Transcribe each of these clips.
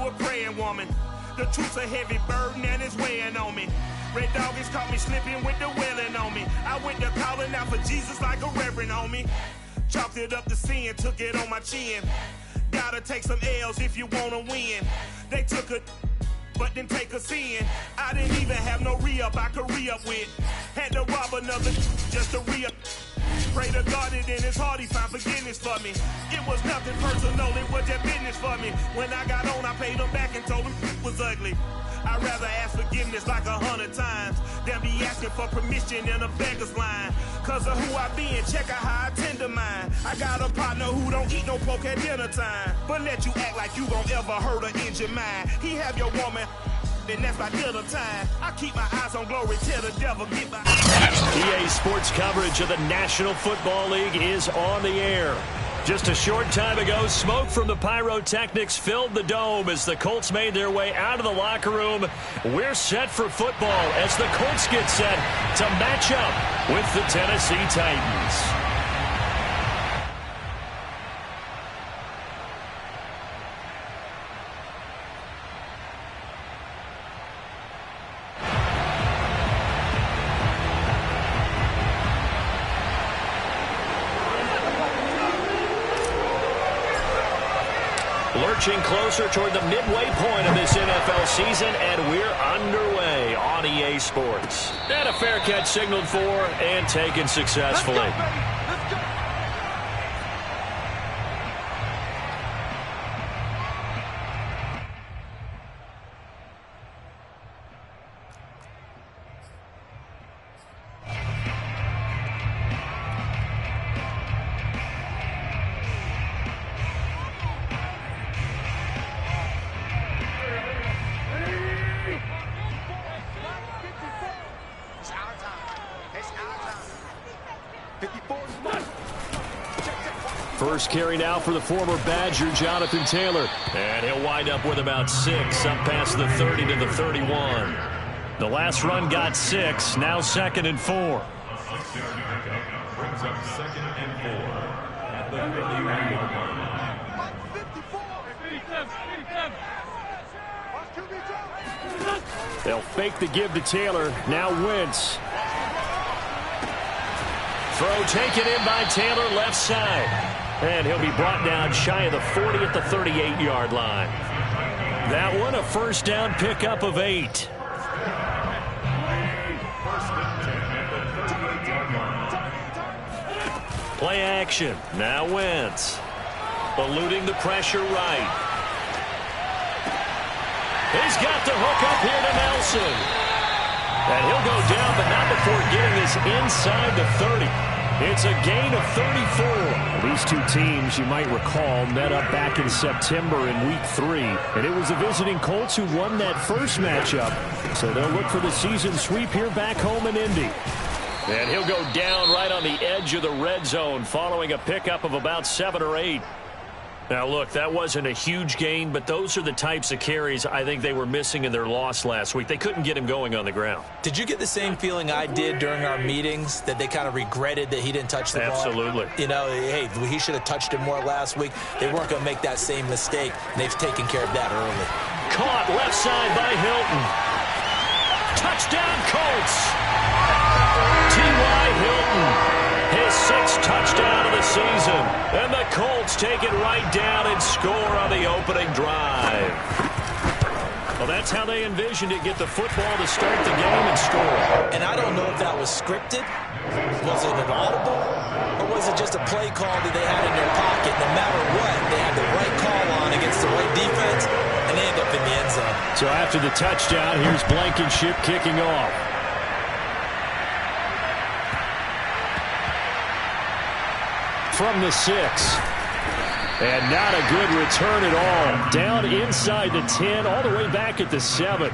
a praying woman. The truth's a heavy burden and it's weighing on me. Red doggies caught me slipping with the wailing on me. I went to calling out for Jesus like a reverend on me. Chalked it up to sin, took it on my chin. Gotta take some L's if you wanna win. They took a but didn't take a sin. I didn't even have no re-up I could re-up with. Had to rob another just to re-up. Pray to God that in his heart he found forgiveness for me. It was nothing personal, it was just business for me. When I got on, I paid him back and told him it was ugly. I'd rather ask forgiveness like 100 times than be asking for permission in a beggar's line. Cause of who I be and check out how I tend to mine. I got a partner who don't eat no pork at dinner time, but let you act like you gon' ever hurt or injure mine. He have your woman, then that's my dinner time. I keep my eyes on glory till the devil get by. EA Sports coverage of the National Football League is on the air. Just a short time ago, smoke from the pyrotechnics filled the dome as the Colts made their way out of the locker room. We're set for football as the Colts get set to match up with the Tennessee Titans. Lurching closer toward the midway point of this NFL season, and we're underway on EA Sports. And a fair catch signaled for and taken successfully. Let's go. First carry now for the former Badger, Jonathan Taylor. And he'll wind up with about 6, up past the 30 to the 31. The last run got 6, now 2nd and 4. Brings up 2nd and 4 at the 30-yard line. They'll fake the give to Taylor. Now Wentz. Throw taken in by Taylor, left side. And he'll be brought down shy of the 40 at the 38-yard line. That one, a first down pickup of 8. Play action. Now Wentz. Eluding the pressure right. He's got the hook up here to Nelson. And he'll go down, but not before getting this inside the 30. It's a gain of 34. These two teams, you might recall, met up back in September in Week 3. And it was the visiting Colts who won that first matchup. So they'll look for the season sweep here back home in Indy. And he'll go down right on the edge of the red zone following a pickup of about 7 or 8. Now, look, that wasn't a huge gain, but those are the types of carries I think they were missing in their loss last week. They couldn't get him going on the ground. Did you get the same feeling I did during our meetings, that they kind of regretted that he didn't touch the ball? Absolutely. You know, hey, he should have touched it more last week. They weren't going to make that same mistake, and they've taken care of that early. Caught left side by Hilton. Touchdown, Colts. T.Y. Hilton. His 6th touchdown of the season. And the Colts take it right down and score on the opening drive. Well, that's how they envisioned it. Get the football to start the game and score. And I don't know if that was scripted. Was it an audible? Or was it just a play call that they had in their pocket? No matter what, they had the right call on against the right defense, and they end up in the end zone. So after the touchdown, here's Blankenship kicking off. From the 6. And not a good return at all. Down inside the 10, all the way back at the 7.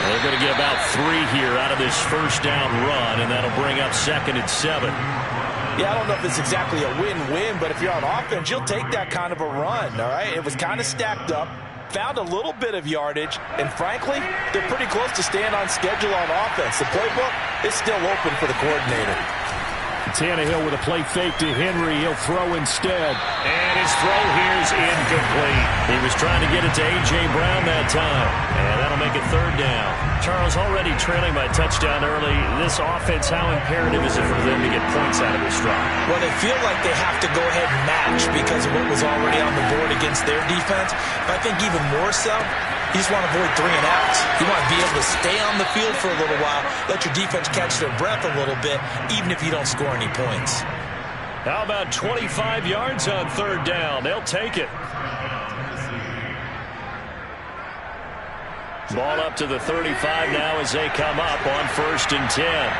They're going to get about 3 here out of this first down run, and that'll bring up 2nd and 7. Yeah, I don't know if it's exactly a win-win, but if you're on offense, you'll take that kind of a run, all right? It was kind of stacked up. found a little bit of yardage, and frankly, they're pretty close to staying on schedule on offense. The playbook is still open for the coordinator. Tannehill with a play fake to Henry. He'll throw instead. And his throw here is incomplete. He was trying to get it to A.J. Brown that time. And that'll make it third down. Charles, already trailing by a touchdown early. This offense, how imperative is it for them to get points out of this drive? Well, they feel like they have to go ahead and match because of what was already on the board against their defense. But I think even more so, you just want to avoid 3 and outs. You want to be able to stay on the field for a little while, let your defense catch their breath a little bit, even if you don't score any points. How about 25 yards on third down? They'll take it. Ball up to the 35 now as they come up on 1st and 10.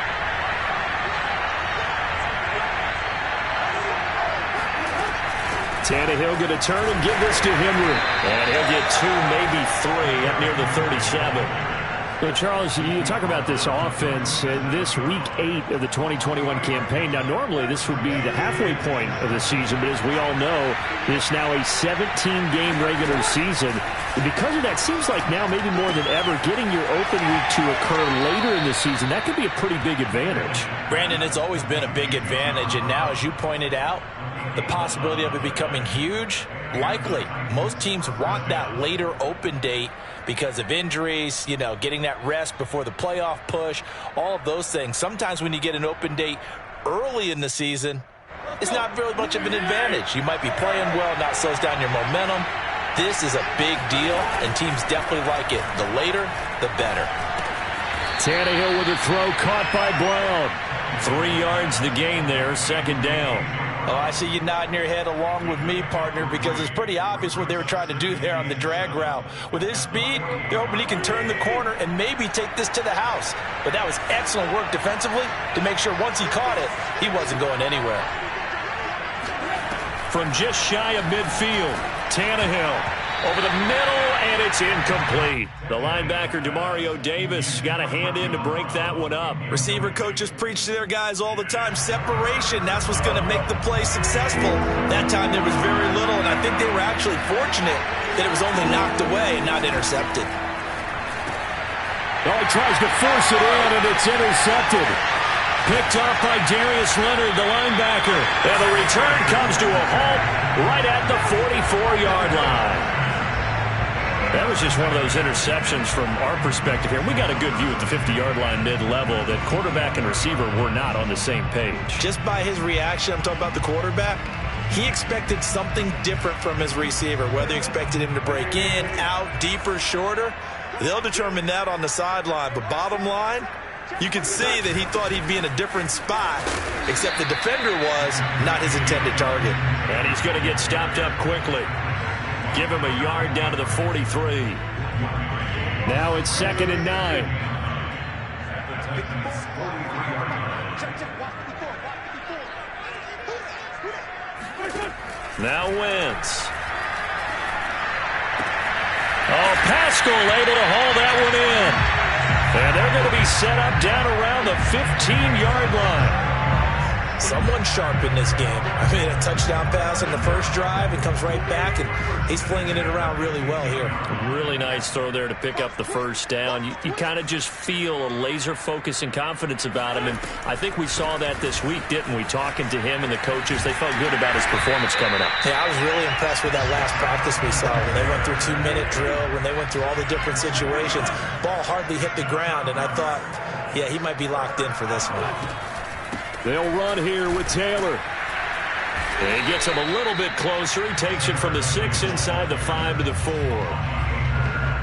Tannehill going to turn and give this to Henry. And he'll get 2, maybe 3 up near the 37. So, Charles, you talk about this offense in this week 8 of the 2021 campaign. Now, normally this would be the halfway point of the season, but as we all know, it's now a 17-game regular season. And because of that, seems like now maybe more than ever, getting your open week to occur later in the season, that could be a pretty big advantage. Brandon, it's always been a big advantage, and now, as you pointed out, the possibility of it becoming huge, likely. Most teams want that later open date because of injuries, you know, getting that rest before the playoff push, all of those things. Sometimes when you get an open date early in the season, it's not really much of an advantage. You might be playing well, not slows down your momentum. This is a big deal, and teams definitely like it. The later, the better. Tannehill with a throw caught by Brown. 3 yards the gain there, 2nd down. Oh, I see you nodding your head along with me, partner, because it's pretty obvious what they were trying to do there on the drag route. With his speed, they're hoping he can turn the corner and maybe take this to the house. But that was excellent work defensively to make sure once he caught it, he wasn't going anywhere. From just shy of midfield, Tannehill over the middle, and it's incomplete. The linebacker, Demario Davis, got a hand in to break that one up. Receiver coaches preach to their guys all the time. Separation, that's what's going to make the play successful. That time there was very little, and I think they were actually fortunate that it was only knocked away and not intercepted. Oh, he tries to force it in, and it's intercepted. Picked off by Darius Leonard, the linebacker. And the return comes to a halt right at the 44-yard line. That was just one of those interceptions from our perspective here. We got a good view at the 50-yard line mid-level that quarterback and receiver were not on the same page. Just by his reaction, I'm talking about the quarterback, he expected something different from his receiver, whether he expected him to break in, out, deeper, shorter. They'll determine that on the sideline. But bottom line, you can see that he thought he'd be in a different spot, except the defender was not his intended target. And he's going to get stopped up quickly. Give him a yard down to the 43. Now it's 2nd and 9. Now Wentz. Oh, Pascal able to haul that one in. And they're going to be set up down around the 15-yard line. Someone sharp in this game. I mean, a touchdown pass in the first drive and comes right back, and he's flinging it around really well here. Really nice throw there to pick up the first down. You kind of just feel a laser focus and confidence about him, and I think we saw that this week, didn't we? Talking to him and the coaches, they felt good about his performance coming up. Yeah, I was really impressed with that last practice we saw when they went through 2-minute drill, when they went through all the different situations. Ball hardly hit the ground, and I thought, yeah, he might be locked in for this one. They'll run here with Taylor. He gets him a little bit closer. He takes it from the 6 inside the 5 to the 4.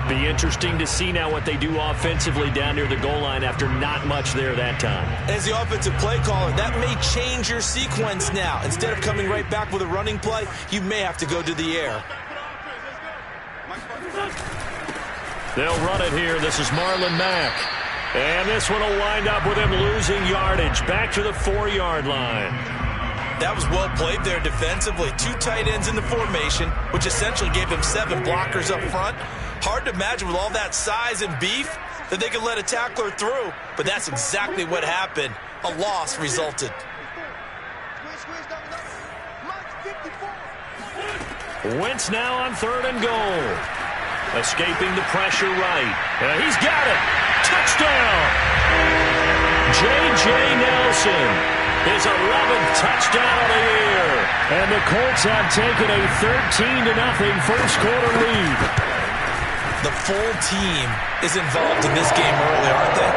Be interesting to see now what they do offensively down near the goal line after not much there that time. As the offensive play caller, that may change your sequence now. Instead of coming right back with a running play, you may have to go to the air. They'll run it here. This is Marlon Mack. And this one will wind up with him losing yardage back to the 4-yard line. That was well played there defensively. 2 tight ends in the formation, which essentially gave him 7 blockers up front. Hard to imagine with all that size and beef that they could let a tackler through, but that's exactly what happened. A loss resulted. Wentz now on 3rd and goal. Escaping the pressure right. He's got it. Touchdown. J.J. Nelson. His 11th touchdown of the year. And the Colts have taken a 13-0 first quarter lead. The full team is involved in this game early, aren't they?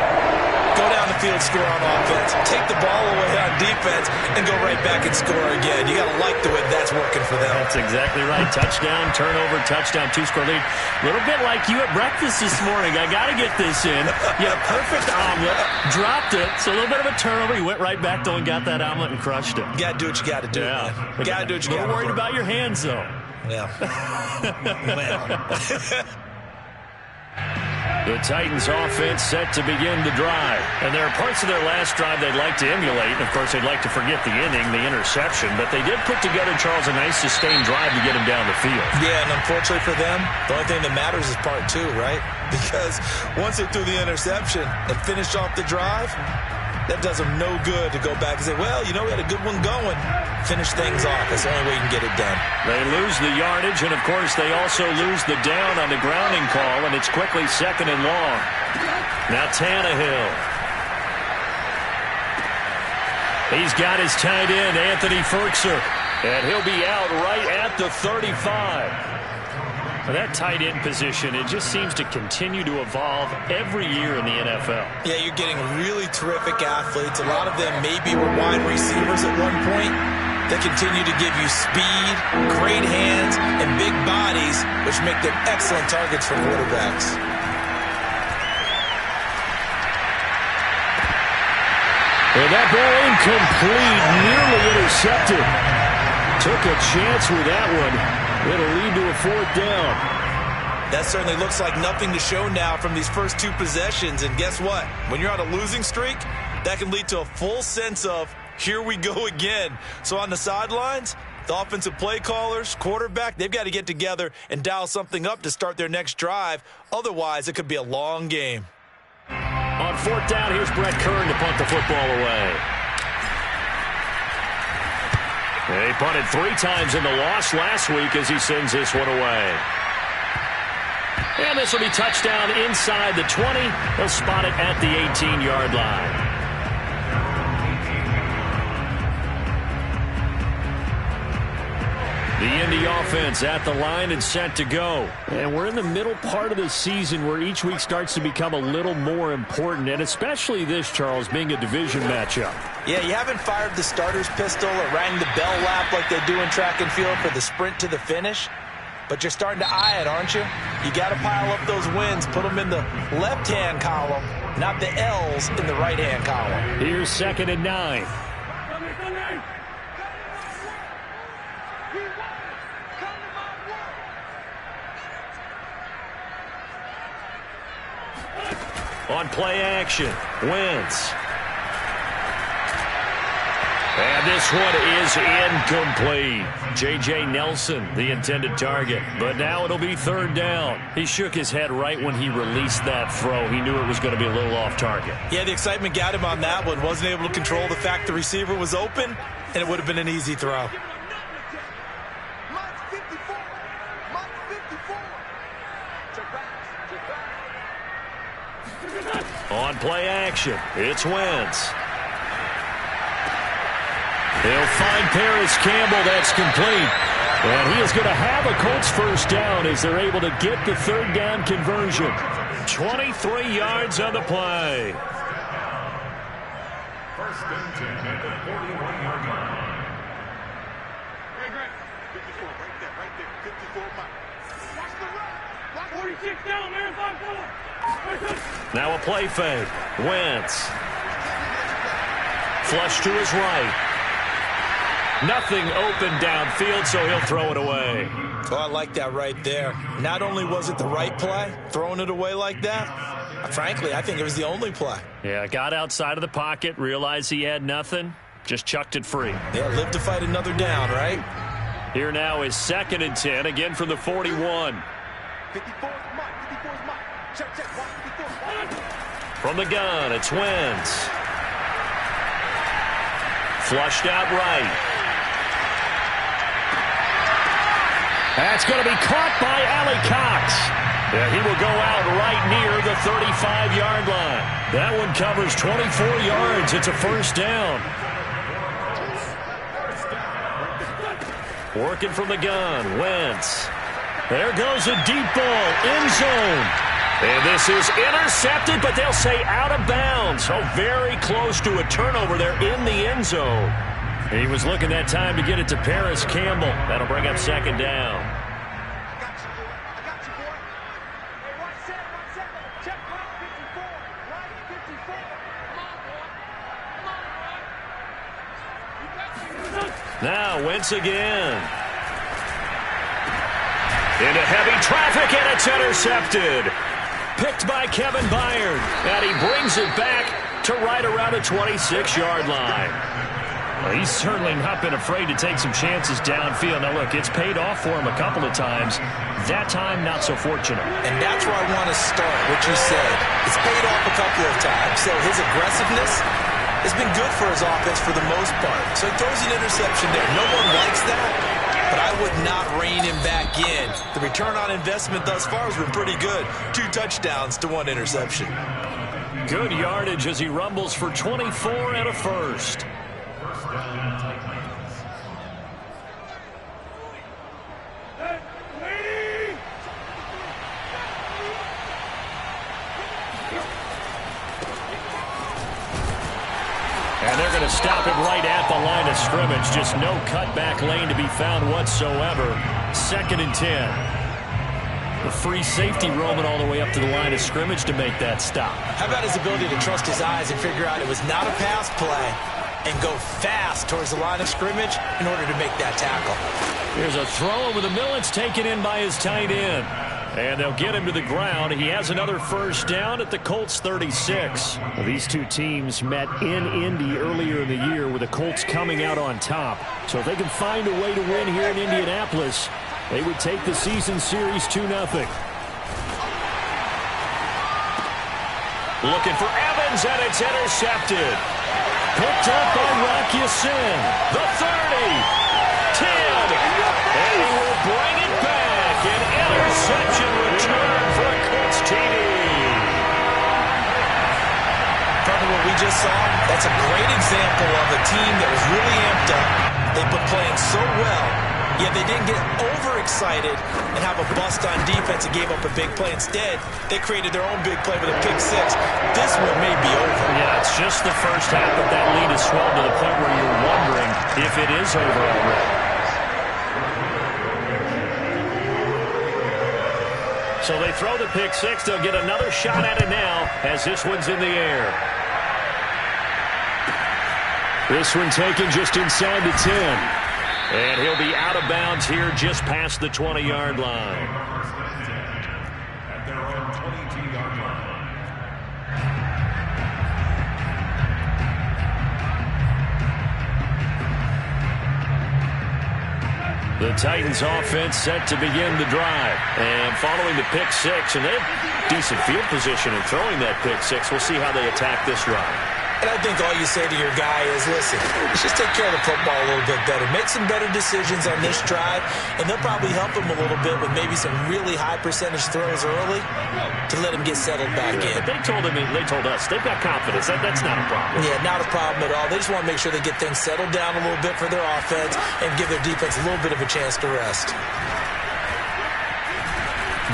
Go down the field, score on offense, take the ball away on defense, and go right back and score again. You got to like the way that's working for them. That's exactly right. Touchdown, turnover, touchdown, two-score lead. A little bit like you at breakfast this morning. I got to get this in. You had a perfect omelet, dropped it, so a little bit of a turnover. You went right back, though, and got that omelet and crushed it. You got to do what you got to do, man. You got to do what you got to do. A little worried about your hands, though. Yeah. The Titans offense set to begin the drive. And there are parts of their last drive they'd like to emulate. Of course, they'd like to forget the inning, the interception. But they did put together, Charles, a nice sustained drive to get him down the field. Yeah, and unfortunately for them, the only thing that matters is part two, right? Because once they threw the interception and finished off the drive, that does them no good to go back and say, well, you know, we had a good one going. Finish things off. That's the only way you can get it done. They lose the yardage, and, of course, they also lose the down on the grounding call, and it's quickly 2nd and long. Now Tannehill. He's got his tight end, Anthony Ferkser, and he'll be out right at the 35. That tight end position, it just seems to continue to evolve every year in the NFL. Yeah, you're getting really terrific athletes. A lot of them maybe were wide receivers at one point. They continue to give you speed, great hands, and big bodies, which make them excellent targets for quarterbacks. And that ball incomplete, nearly intercepted. Took a chance with that one. It'll lead to a 4th down. That certainly looks like nothing to show now from these first two possessions. And guess what? When you're on a losing streak, that can lead to a full sense of, here we go again. So on the sidelines, the offensive play callers, quarterback, they've got to get together and dial something up to start their next drive. Otherwise, it could be a long game. On 4th down, here's Brett Kern to punt the football away. He punted 3 times in the loss last week as he sends this one away. And this will be touchdown inside the 20. He'll spot it at the 18-yard line. The Indy offense at the line and set to go. And we're in the middle part of the season where each week starts to become a little more important, and especially this, Charles, being a division matchup. Yeah, you haven't fired the starter's pistol or rang the bell lap like they do in track and field for the sprint to the finish, but you're starting to eye it, aren't you? You got to pile up those wins, put them in the left-hand column, not the L's in the right-hand column. Here's 2nd and 9. On play action, Wentz. And this one is incomplete. J.J. Nelson, the intended target. But now it'll be 3rd down. He shook his head right when he released that throw. He knew it was going to be a little off target. Yeah, the excitement got him on that one. Wasn't able to control the fact the receiver was open, and it would have been an easy throw. On play action, it's Wentz. They'll find Paris Campbell. That's complete. And he is going to have a Colts 1st down as they're able to get the 3rd down conversion. 23 yards on the play. 1st and 10 at the 41-yard line. Hey, Grant. 54, right there. 54 miles. Watch the run. Watch 46 down, Marathon 4. Now a play fake. Wentz. Flush to his right. Nothing open downfield, so he'll throw it away. Oh, I like that right there. Not only was it the right play, throwing it away like that, frankly, I think it was the only play. Yeah, got outside of the pocket, realized he had nothing, just chucked it free. Yeah, live to fight another down, right? Here now is 2nd and 10, again from the 41. 54 is Mike. 54 is Mike. Check. 54 is Mike. From the gun, it's Wentz. Flushed out right. That's going to be caught by Allie Cox. Yeah, he will go out right near the 35-yard line. That one covers 24 yards. It's a first down. Working from the gun, Wentz. There goes a deep ball, end zone. And this is intercepted, but they'll say out of bounds. Oh, very close to a turnover there in the end zone. He was looking that time to get it to Paris Campbell. That'll bring up second down. Now Wentz again. Into heavy traffic, and it's intercepted. Picked by Kevin Byard. And he brings it back to right around the 26-yard line. Well, he's certainly not been afraid to take some chances downfield. Now, look, it's paid off for him a couple of times. That time, not so fortunate. And that's where I want to start, what you said. It's paid off a couple of times. So his aggressiveness has been good for his offense for the most part. So he throws an interception there. No one likes that, but I would not rein him back in. The return on investment thus far has been pretty good. 2 touchdowns to 1 interception. Good yardage as he rumbles for 24 and a first. And they're going to stop him right at the line of scrimmage. Just no cutback lane to be found whatsoever. 2nd and 10. The free safety roaming all the way up to the line of scrimmage to make that stop. How about his ability to trust his eyes and figure out it was not a pass play and go fast towards the line of scrimmage in order to make that tackle. Here's a throw over the middle. It's taken in by his tight end. And they'll get him to the ground. He has another first down at the Colts 36. Well, these two teams met in Indy earlier in the year with the Colts coming out on top. So if they can find a way to win here in Indianapolis, they would take the season series 2-0. Looking for Evans, and it's intercepted. Picked up by Rock Ya-Sin. The 30. 10. And he will bring it back. An interception return for a Colts TD. From what we just saw, that's a great example of a team that was really amped up. They've been playing so well, yet they didn't get overexcited and have a bust on defense and gave up a big play. Instead, they created their own big play with a pick 6. This one may be over. Yeah, it's just the first half, but that lead is swelled to the point where you're wondering if it is over already. So they throw the pick 6. They'll get another shot at it now as this one's in the air. This one taken just inside the 10. And he'll be out of bounds here just past the 20-yard line. At their own 22-yard line. The Titans offense set to begin the drive. And following the pick 6, and they have decent field position in throwing that pick 6. We'll see how they attack this run. And I think all you say to your guy is, listen, let's just take care of the football a little bit better. Make some better decisions on this drive, and they'll probably help him a little bit with maybe some really high percentage throws early to let him get settled back in. But they told us, they've got confidence. That's not a problem. Yeah, not a problem at all. They just want to make sure they get things settled down a little bit for their offense and give their defense a little bit of a chance to rest.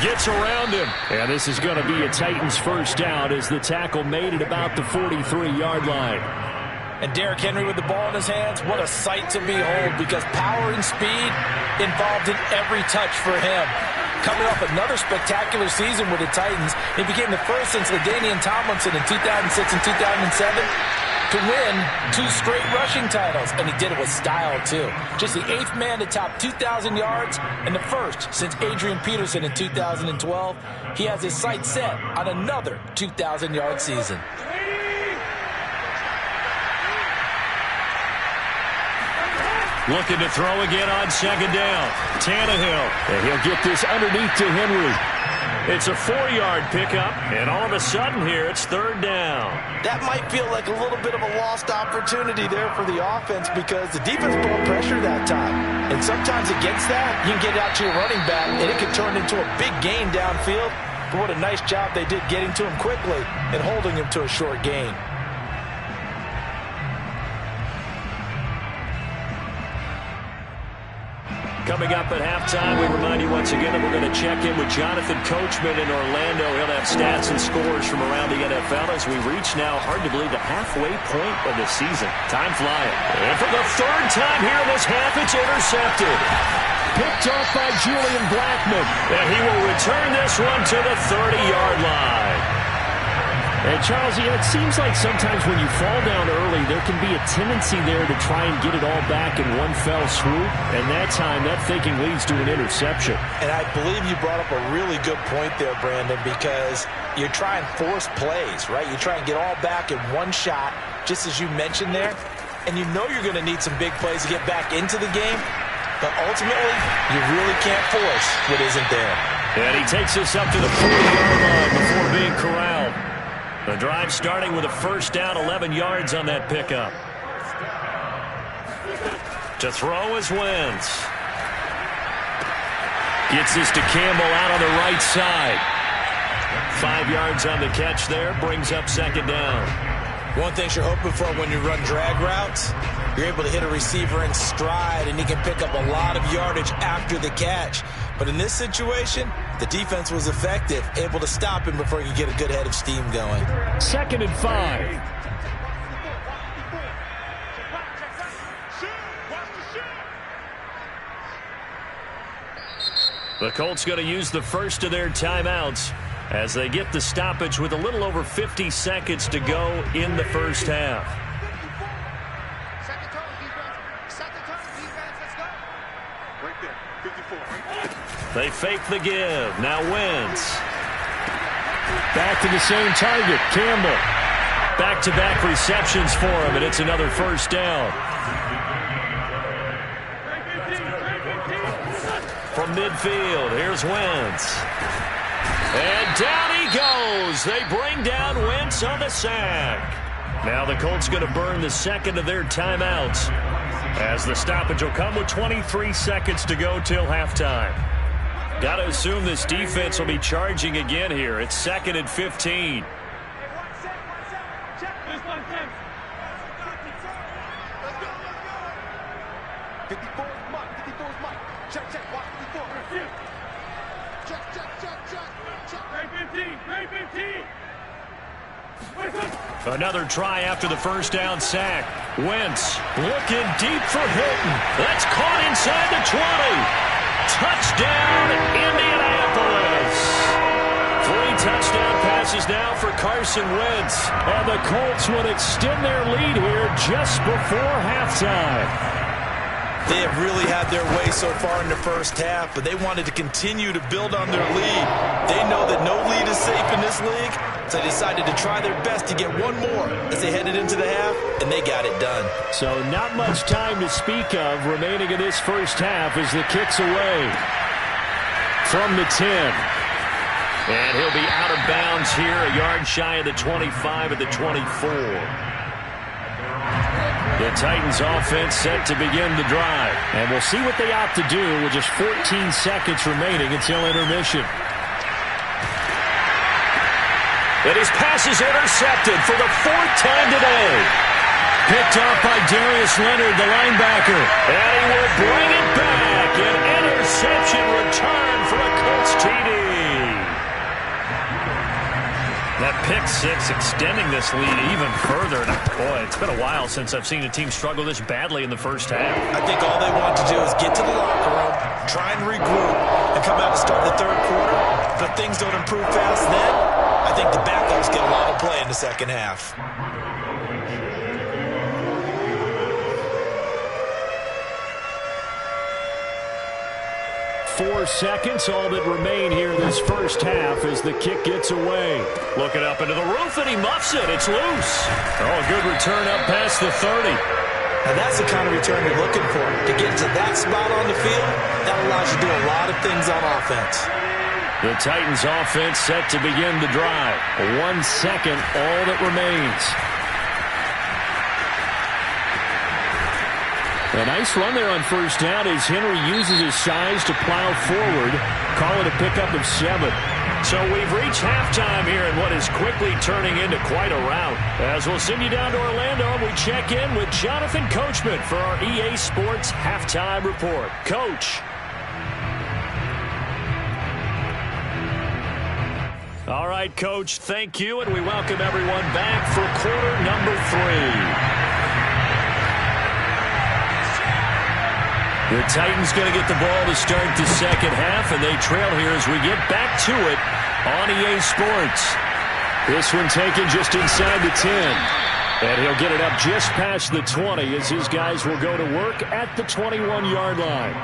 Gets around him. And this is going to be a Titans first down as the tackle made at about the 43-yard line. And Derrick Henry with the ball in his hands, what a sight to behold, because power and speed involved in every touch for him. Coming off another spectacular season with the Titans, he became the first since LaDainian Tomlinson in 2006 and 2007 to win 2 straight rushing titles, and he did it with style, too. Just the 8th man to top 2,000 yards and the first since Adrian Peterson in 2012. He has his sights set on another 2,000-yard season. Looking to throw again on second down. Tannehill. And he'll get this underneath to Henry. It's a 4-yard pickup, and all of a sudden here, it's 3rd down. That might feel like a little bit of a lost opportunity there for the offense because the defense brought pressure that time. And sometimes against that, you can get out to your running back, and it can turn into a big gain downfield. but what a nice job they did getting to him quickly and holding him to a short gain. Coming up at halftime, we remind you once again that we're going to check in with Jonathan Coachman in Orlando. He'll have stats and scores from around the NFL as we reach now, hard to believe, the halfway point of the season. Time flying. And for the third time here in this half, it's intercepted. Picked off by Julian Blackmon. And he will return this one to the 30-yard line. And, Charles, it seems like sometimes when you fall down early, there can be a tendency there to try and get it all back in one fell swoop. And that time, that thinking leads to an interception. And I believe you brought up a really good point there, Brandon, because you try and force plays, right? You try and get all back in one shot, just as you mentioned there. And you know you're going to need some big plays to get back into the game. But ultimately, you really can't force what isn't there. And he takes us up to the 40-yard line before being corralled. The drive starting with a first down, 11 yards on that pickup. To throw is Wentz. Gets this to Campbell out on the right side. 5 yards on the catch there, brings up second down. One thing you're hoping for when you run drag routes, you're able to hit a receiver in stride, and he can pick up a lot of yardage after the catch. But in this situation, the defense was effective, able to stop him before he could get a good head of steam going. 2nd and 5. The Colts going to use the first of their timeouts as they get the stoppage with a little over 50 seconds to go in the first half. Second turn, defense, let's go. Right there, 54. They fake the give. Now Wentz. Back to the same target, Campbell. Back-to-back receptions for him, and it's another first down. From midfield, here's Wentz. And down he goes. They bring down Wentz on the sack. Now the Colts going to burn the second of their timeouts as the stoppage will come with 23 seconds to go till halftime. Got to assume this defense will be charging again here. It's 2nd and 15. Another try after the first down sack. Wentz looking deep for Hilton. That's caught inside the 20. Touchdown, Indianapolis. 3 touchdown passes now for Carson Wentz. And the Colts would extend their lead here just before halftime. They have really had their way so far in the first half, but they wanted to continue to build on their lead. They know that no lead is safe in this league, so they decided to try their best to get one more as they headed into the half, and they got it done. So not much time to speak of remaining in this first half as the kick's away from the 10. And he'll be out of bounds here, a yard shy of the 25 at the 24. The Titans offense set to begin the drive. And we'll see what they opt to do with just 14 seconds remaining until intermission. And his pass is intercepted for the 4th time today. Picked off by Darius Leonard, the linebacker. And he will bring it back. An interception return for a Colts TD. That pick six extending this lead even further. And boy, it's been a while since I've seen a team struggle this badly in the first half. I think all they want to do is get to the locker room, try and regroup, and come out and start the third quarter. But if things don't improve fast then, I think the backups get a lot of play in the second half. 4 seconds, all that remain here in this first half as the kick gets away. Looking up into the roof, and he muffs it. It's loose. Oh, good return up past the 30. Now that's the kind of return you're looking for. To get to that spot on the field, that allows you to do a lot of things on offense. The Titans offense set to begin the drive. 1 second, all that remains. A nice run there on first down as Henry uses his size to plow forward. Call it a pickup of 7. So we've reached halftime here in what is quickly turning into quite a rout. As we'll send you down to Orlando, and we check in with Jonathan Coachman for our EA Sports Halftime Report. Coach. All right, Coach, thank you, and we welcome everyone back for quarter number 3. The Titans going to get the ball to start the second half, and they trail here as we get back to it on EA Sports. This one taken just inside the 10. And he'll get it up just past the 20 as his guys will go to work at the 21-yard line.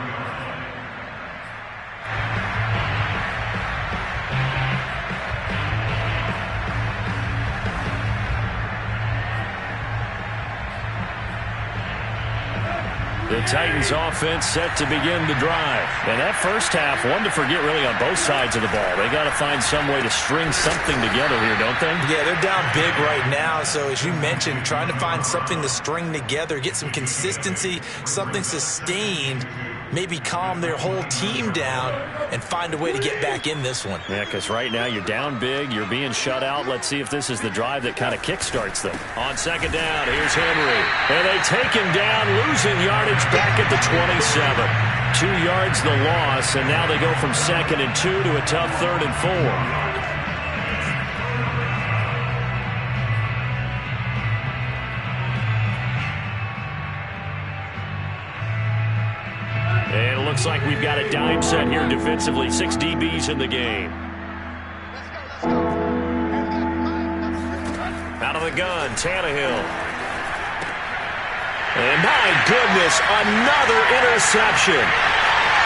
The Titans offense set to begin the drive. And that first half, one to forget really on both sides of the ball. They got to find some way to string something together here, don't they? Yeah, they're down big right now. So as you mentioned, trying to find something to string together, get some consistency, something sustained, maybe calm their whole team down and find a way to get back in this one. Yeah, because right now you're down big, you're being shut out. Let's see if this is the drive that kind of kickstarts them. On second down, here's Henry. And they take him down, losing yardage back at the 27. 2 yards the loss, and now they go from 2nd and 2 to a tough 3rd and 4. And it looks like we've got a dime set here defensively. 6 DBs in the game. Out of the gun, Tannehill. And my goodness, another interception.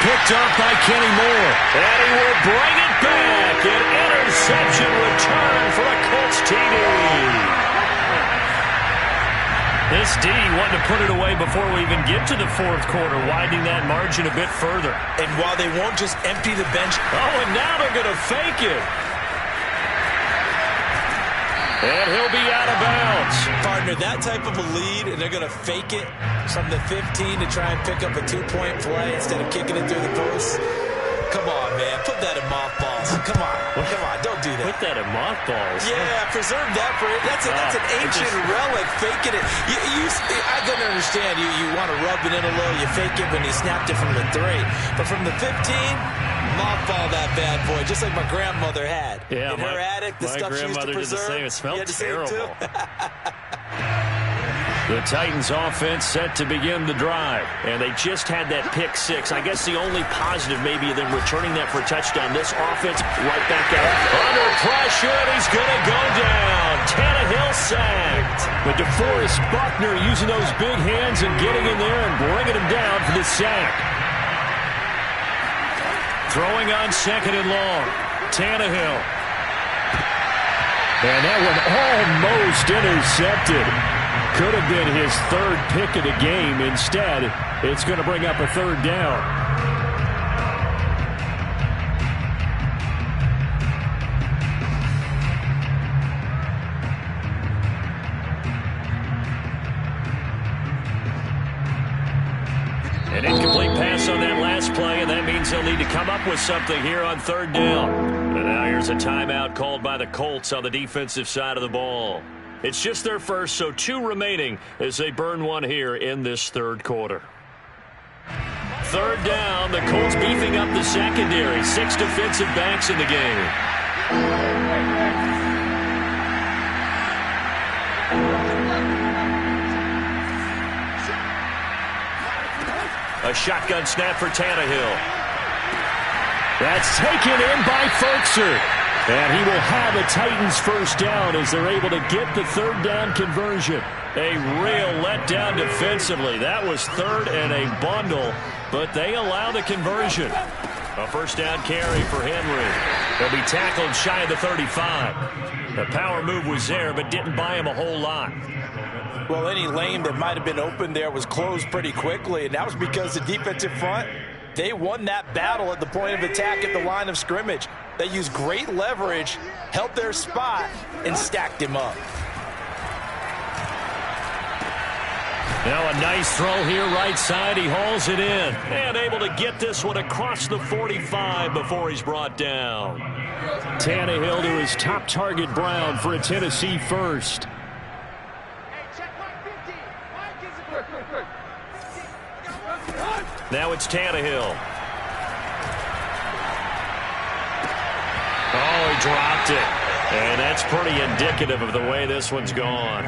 Picked up by Kenny Moore. And he will bring it back. An interception return for a Colts TD. This D wanting to put it away before we even get to the 4th quarter, widening that margin a bit further. And while they won't just empty the bench. Oh, and now they're going to fake it. And he'll be out of bounds. Partner, that type of a lead, and they're going to fake it from the 15 to try and pick up a 2-point play instead of kicking it through the post. Come on, man. Put that in mothballs. Come on. Come on. Don't do that. Put that in mothballs. Yeah, preserve that for it. That's an ancient relic. Faking it. I can understand. You want to rub it in a little. You fake it when you snapped it from the 3. But from the 15, mothball that bad boy, just like my grandmother had. Yeah, in her attic, the stuff she used to preserve. Did the same. It smelled terrible. The Titans offense set to begin the drive. And they just had that pick 6. I guess the only positive maybe than returning that for a touchdown. This offense right back out. Under pressure, and he's going to go down. Tannehill sacked. But DeForest Buckner using those big hands and getting in there and bringing him down for the sack. Throwing on 2nd and long. Tannehill. And that one almost intercepted. Could have been his 3rd pick of the game. Instead, it's going to bring up a 3rd down. An incomplete pass on that last play, and that means they'll need to come up with something here on 3rd down. And now here's a timeout called by the Colts on the defensive side of the ball. It's just their first, so 2 remaining as they burn one here in this 3rd quarter. 3rd down, the Colts beefing up the secondary. 6 defensive backs in the game. A shotgun snap for Tannehill. That's taken in by Ferkser. And he will have a Titans first down as they're able to get the 3rd down conversion. A real letdown defensively. That was 3rd and a bundle, but they allow the conversion. A first down carry for Henry. He'll be tackled shy of the 35. The power move was there, but didn't buy him a whole lot. Well, any lane that might have been open there was closed pretty quickly, and that was because the defensive front, they won that battle at the point of attack at the line of scrimmage. They used great leverage, held their spot, and stacked him up. Now a nice throw here right side. He hauls it in. And able to get this one across the 45 before he's brought down. Tannehill to his top target, Brown, for a Tennessee first. Now it's Tannehill. Oh, he dropped it. And that's pretty indicative of the way this one's gone.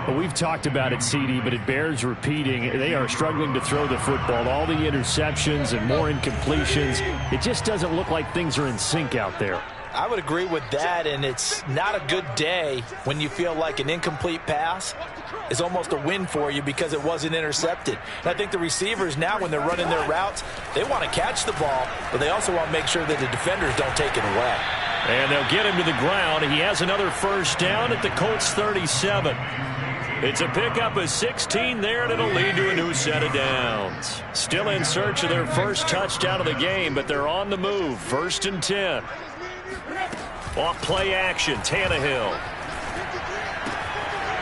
Well, we've talked about it, CD, but it bears repeating. They are struggling to throw the football. All the interceptions and more incompletions. It just doesn't look like things are in sync out there. I would agree with that, and it's not a good day when you feel like an incomplete pass is almost a win for you because it wasn't intercepted. And I think the receivers now, when they're running their routes, they want to catch the ball, but they also want to make sure that the defenders don't take it away. And they'll get him to the ground. He has another first down at the Colts 37. It's a pickup of 16 there, and it'll lead to a new set of downs. Still in search of their first touchdown of the game, but they're on the move. 1st and 10. Off play action, Tannehill.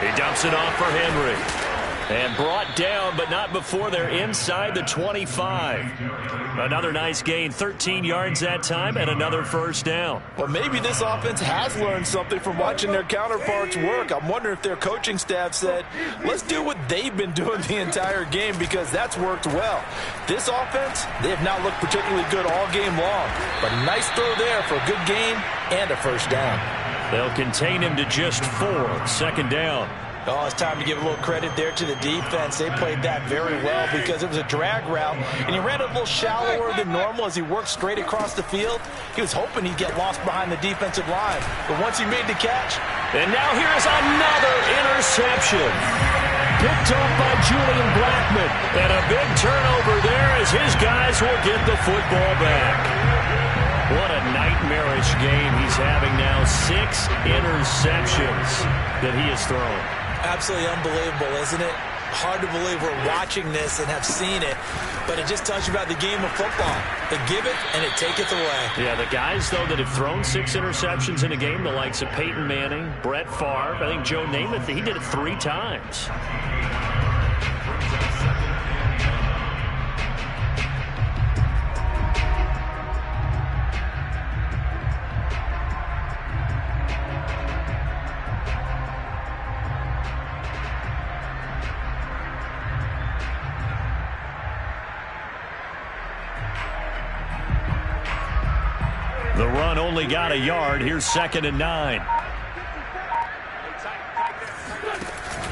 He dumps it off for Henry. And brought down, but not before they're inside the 25. Another nice gain, 13 yards that time, and another first down. Well, maybe this offense has learned something from watching their counterparts work. I'm wondering if their coaching staff said, let's do what they've been doing the entire game, because that's worked well. This offense, they have not looked particularly good all game long. But a nice throw there for a good gain and a first down. They'll contain him to just 4. 2nd down. Oh, it's time to give a little credit there to the defense. They played that very well because it was a drag route, and he ran a little shallower than normal as he worked straight across the field. He was hoping he'd get lost behind the defensive line, but once he made the catch. And now here's another interception. Picked up by Julian Blackmon. And a big turnover there as his guys will get the football back. What a nightmarish game he's having now. 6 interceptions that he has thrown. Absolutely unbelievable, isn't it? Hard to believe we're watching this and have seen it, but it just tells you about the game of football. They give it and it taketh away. Yeah, the guys, though, that have thrown 6 interceptions in a game, the likes of Peyton Manning, Brett Favre, I think Joe Namath, he did it 3 times. The run only got a yard. Here's 2nd and 9.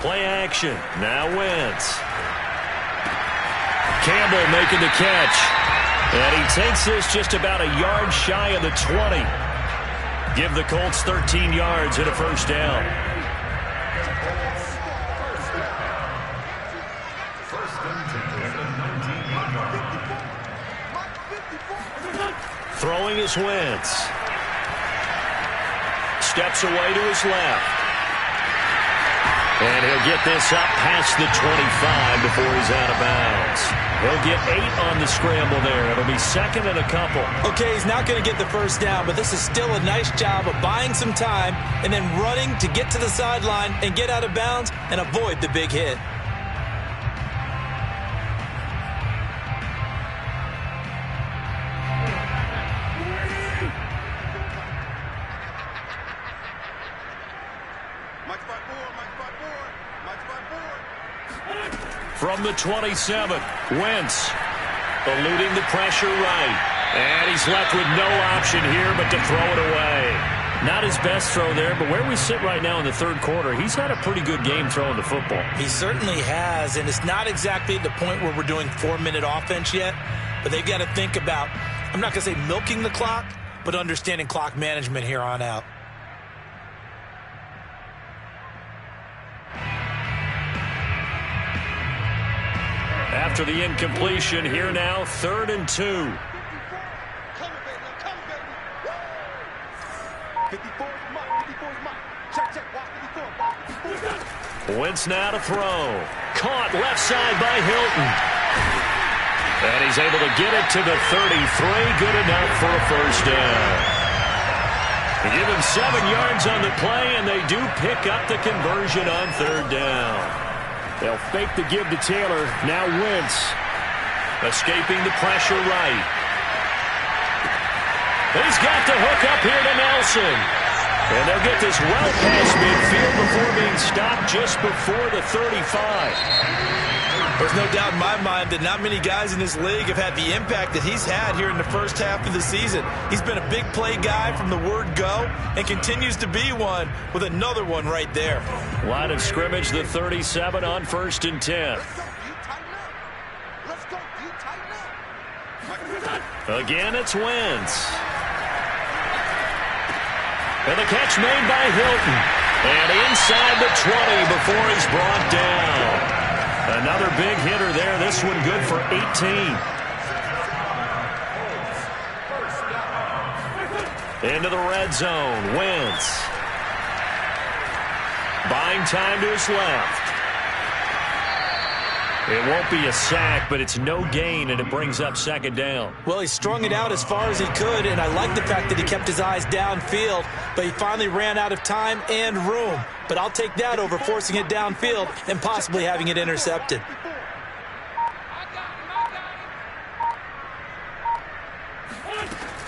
Play action. Now Wentz. Campbell making the catch. And he takes this just about a yard shy of the 20. Give the Colts 13 yards and a first down. Throwing is Wentz. Steps away to his left. And he'll get this up past the 25 before he's out of bounds. He'll get 8 on the scramble there. It'll be 2nd and a couple. Okay, he's not going to get the first down, but this is still a nice job of buying some time and then running to get to the sideline and get out of bounds and avoid the big hit. From the 27, Wentz eluding the pressure right. And he's left with no option here but to throw it away. Not his best throw there, but where we sit right now in the 3rd quarter, he's had a pretty good game throwing the football. He certainly has, and it's not exactly at the point where we're doing 4-minute offense yet, but they've got to think about, I'm not going to say milking the clock, but understanding clock management here on out. After the incompletion, here now, 3rd and 2. Wentz now to throw. Caught left side by Hilton. And he's able to get it to the 33. Good enough for a first down. They give him 7 yards on the play, and they do pick up the conversion on 3rd down. They'll fake the give to Taylor. Now Wentz escaping the pressure right. He's got the hook up here to Nelson. And they'll get this well past midfield before being stopped just before the 35. There's no doubt in my mind that not many guys in this league have had the impact that he's had here in the first half of the season. He's been a big play guy from the word go and continues to be one with another one right there. Line of scrimmage, the 37 on 1st and 10. Again, it's Wentz. And the catch made by Hilton. And inside the 20 before he's brought down. Another big hitter there. This one good for 18. Into the red zone. Wentz. Buying time to his left. It won't be a sack, but it's no gain, and it brings up 2nd down. Well, he strung it out as far as he could, and I like the fact that he kept his eyes downfield, but he finally ran out of time and room. But I'll take that over forcing it downfield and possibly having it intercepted.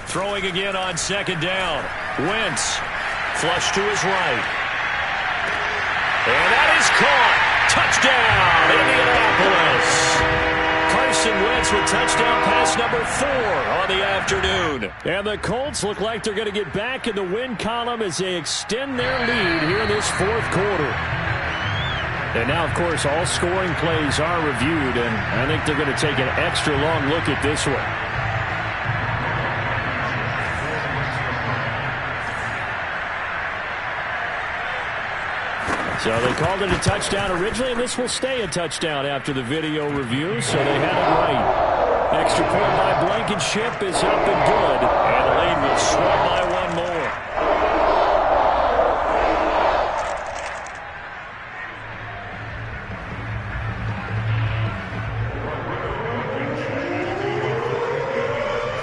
Throwing again on 2nd down. Wentz, flush to his right. And that is caught. Touchdown, Indianapolis. Carson Wentz with touchdown pass number 4 on the afternoon. And the Colts look like they're going to get back in the win column as they extend their lead here in this 4th quarter. And now, of course, all scoring plays are reviewed, and I think they're going to take an extra long look at this one. So they called it a touchdown originally, and this will stay a touchdown after the video review, so they had it right. Extra point by Blankenship is up and good, and the lead will swell by 1 more.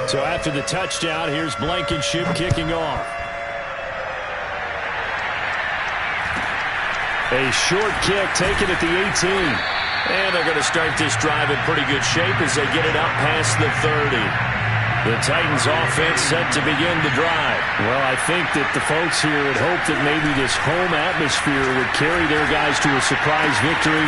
So after the touchdown, here's Blankenship kicking off. A short kick taken at the 18. And they're going to start this drive in pretty good shape as they get it up past the 30. The Titans offense set to begin the drive. Well, I think that the folks here had hoped that maybe this home atmosphere would carry their guys to a surprise victory,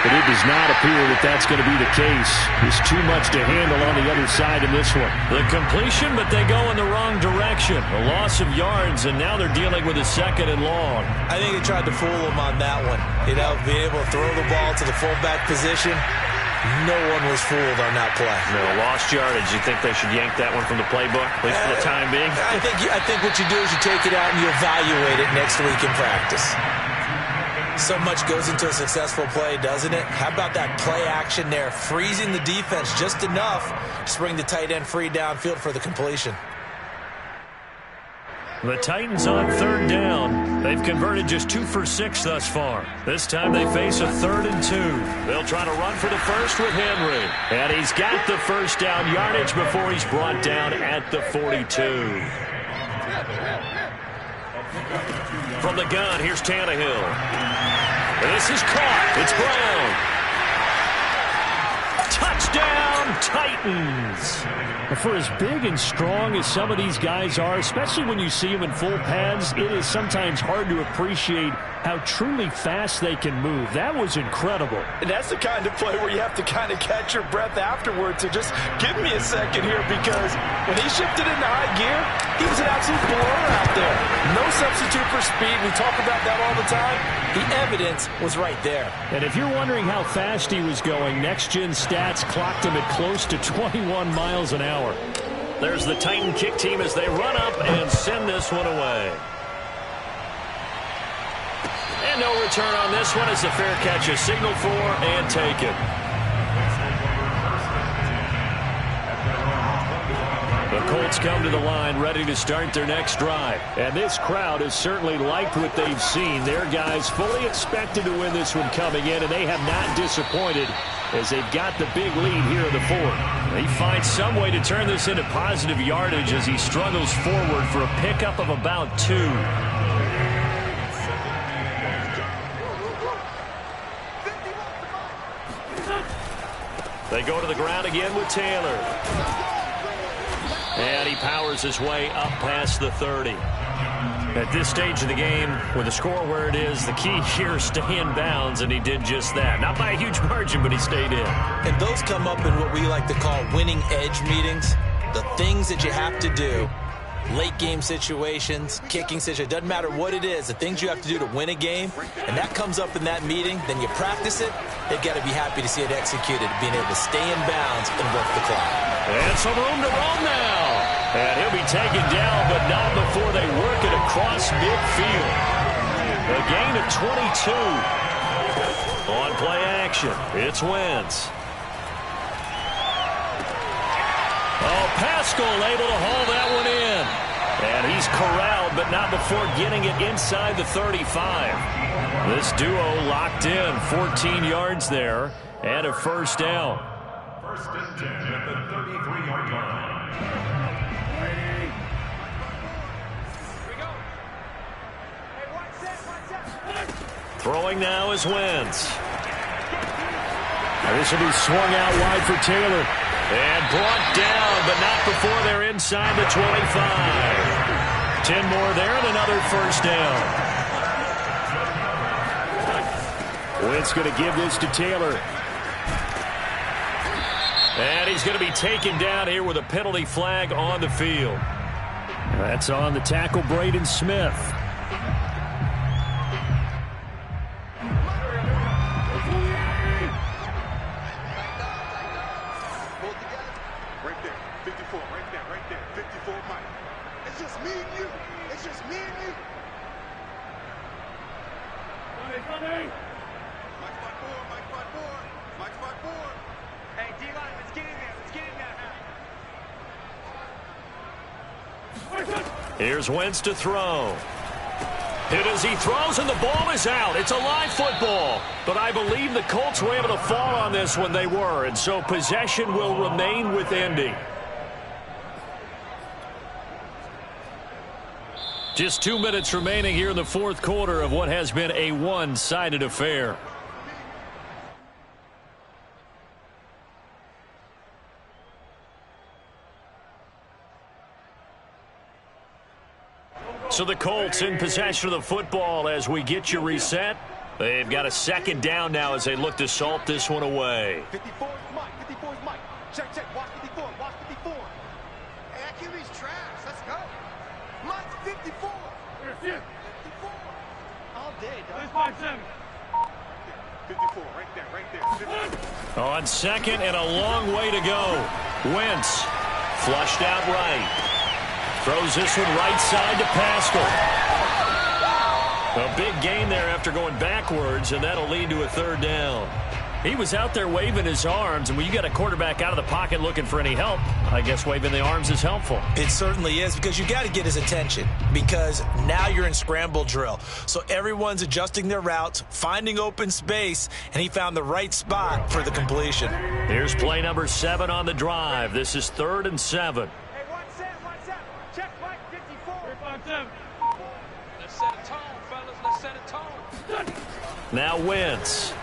but it does not appear that that's going to be the case. There's too much to handle on the other side in this one. The completion, but they go in the wrong direction. A loss of yards, and now they're dealing with a 2nd and long. I think they tried to fool him on that one. You know, being able to throw the ball to the fullback position. No one was fooled on that play. No, lost yardage. You think they should yank that one from the playbook, at least for the time being? I think what you do is you take it out and you evaluate it next week in practice. So much goes into a successful play, doesn't it? How about that play action there, freezing the defense just enough to bring the tight end free downfield for the completion. The Titans on 3rd down. They've converted just 2 for 6 thus far. This time they face a 3rd and 2. They'll try to run for the first with Henry. And he's got the first down yardage before he's brought down at the 42. From the gun, here's Tannehill. This is caught. It's Brown. Touchdown, Titans. For as big and strong as some of these guys are, especially when you see them in full pads, it is sometimes hard to appreciate how truly fast they can move. That was incredible. And that's the kind of play where you have to kind of catch your breath afterwards and just give me a second here, because when he shifted into high gear, he was an absolute blower out there. No substitute for speed. We talk about that all the time. The evidence was right there. And if you're wondering how fast he was going, next-gen stats clocked him at close to 21 miles an hour. There's the Titan kick team as they run up and send this one away. And no return on this one as the fair catch is signaled for and taken. The Colts come to the line ready to start their next drive. And this crowd has certainly liked what they've seen. Their guys fully expected to win this one coming in, and they have not disappointed as they've got the big lead here in the 4th. He finds some way to turn this into positive yardage as he struggles forward for a pickup of about 2. They go to the ground again with Taylor. And he powers his way up past the 30. At this stage of the game, with the score where it is, the key here is stay in bounds, and he did just that. Not by a huge margin, but he stayed in. And those come up in what we like to call winning edge meetings. The things that you have to do, late game situations, kicking situations, doesn't matter what it is, the things you have to do to win a game, and that comes up in that meeting, then you practice it, they've got to be happy to see it executed, being able to stay in bounds and work the clock. And some room to roam now. And he'll be taken down, but not before they work it across midfield. A gain of 22. On play action, it's Wentz. Oh, Pascal able to haul that one in. And he's corralled, but not before getting it inside the 35. This duo locked in, 14 yards there, and a first down. First and 10 at the 33-yard line. Throwing now is Wentz. This will be swung out wide for Taylor. And brought down, but not before they're inside the 25. 10 more there and another first down. Wentz going to give this to Taylor. And he's going to be taken down here with a penalty flag on the field. That's on the tackle, Braden Smith. Here's Wentz to throw. Hit as he throws, and the ball is out. It's a live football. But I believe the Colts were able to fall on this when they were, and so possession will remain with Indy. Just 2 minutes remaining here in the fourth quarter of what has been a one-sided affair. So the Colts in possession of the football as we get you reset. They've got a second down now as they look to salt this one away. 54 is Mike. 54 is Mike. Check, check. Watch 54. Watch 54. Hey, that QB's trash. Let's go. Mike's 54. 54. All day, dog. 54. Right there. Right there. 54. On second and a long way to go. Wentz flushed out right. Throws this one right side to Pascal. A big gain there after going backwards, and that'll lead to a third down. He was out there waving his arms, and when you got a quarterback out of the pocket looking for any help, I guess waving the arms is helpful. It certainly is, because you got to get his attention, because now you're in scramble drill. So everyone's adjusting their routes, finding open space, and he found the right spot for the completion. Here's play number 7 on the drive. This is 3rd and 7. Let's set a tone, fellas. Let's set a tone. Now Wentz.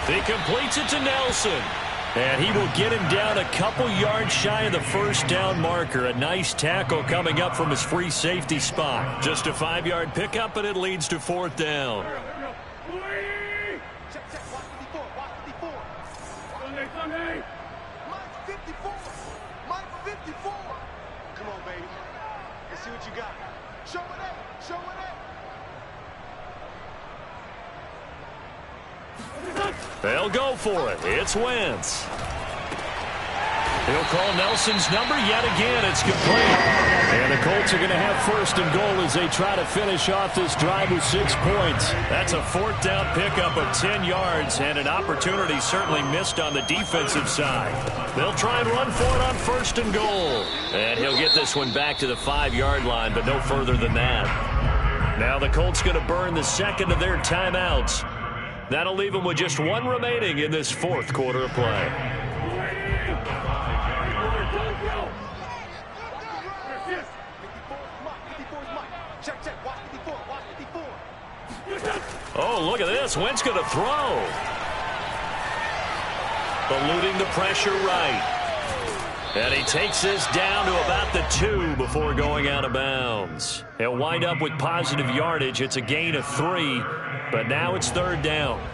He completes it to Nelson. And he will get him down a couple yards shy of the first down marker. A nice tackle coming up from his free safety spot. Just a 5-yard pickup, and it leads to 4th down. Check, check. Watch 54. Watch 54. Mike's 54. Mike's 54. Come on, baby. Let's see what you got. Show it up. Show it up. They'll go for it. It's Wentz. He'll call Nelson's number yet again. It's complete. And the Colts are going to have 1st and goal as they try to finish off this drive with 6 points. That's a 4th down pickup of 10 yards and an opportunity certainly missed on the defensive side. They'll try and run for it on 1st and goal. And he'll get this one back to the 5-yard line, but no further than that. Now the Colts going to burn the second of their timeouts. That'll leave them with just 1 remaining in this 4th quarter of play. Oh, look at this. Wentz going to throw. Eluding the pressure right. And he takes this down to about the 2 before going out of bounds. He'll wind up with positive yardage. It's a gain of 3, but now it's 3rd down.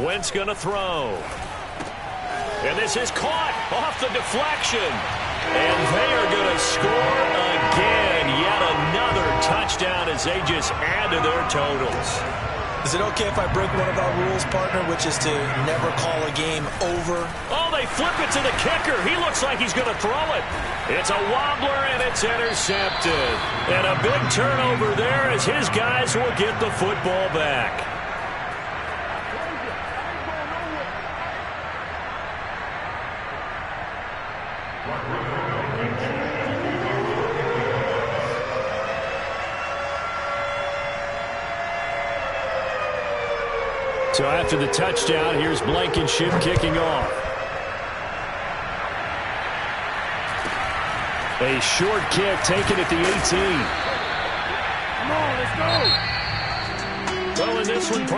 Wentz going to throw. And this is caught off the deflection. And they are going to score again. Yet another touchdown as they just add to their totals. Is it okay if I break one of our rules, partner, which is to never call a game over? Oh, they flip it to the kicker. He looks like he's going to throw it. It's a wobbler, and it's intercepted. And a big turnover there as his guys will get the football back. So after the touchdown, here's Blankenship kicking off. A short kick taken at the 18. Come on, let's go. Well, in this one, partner.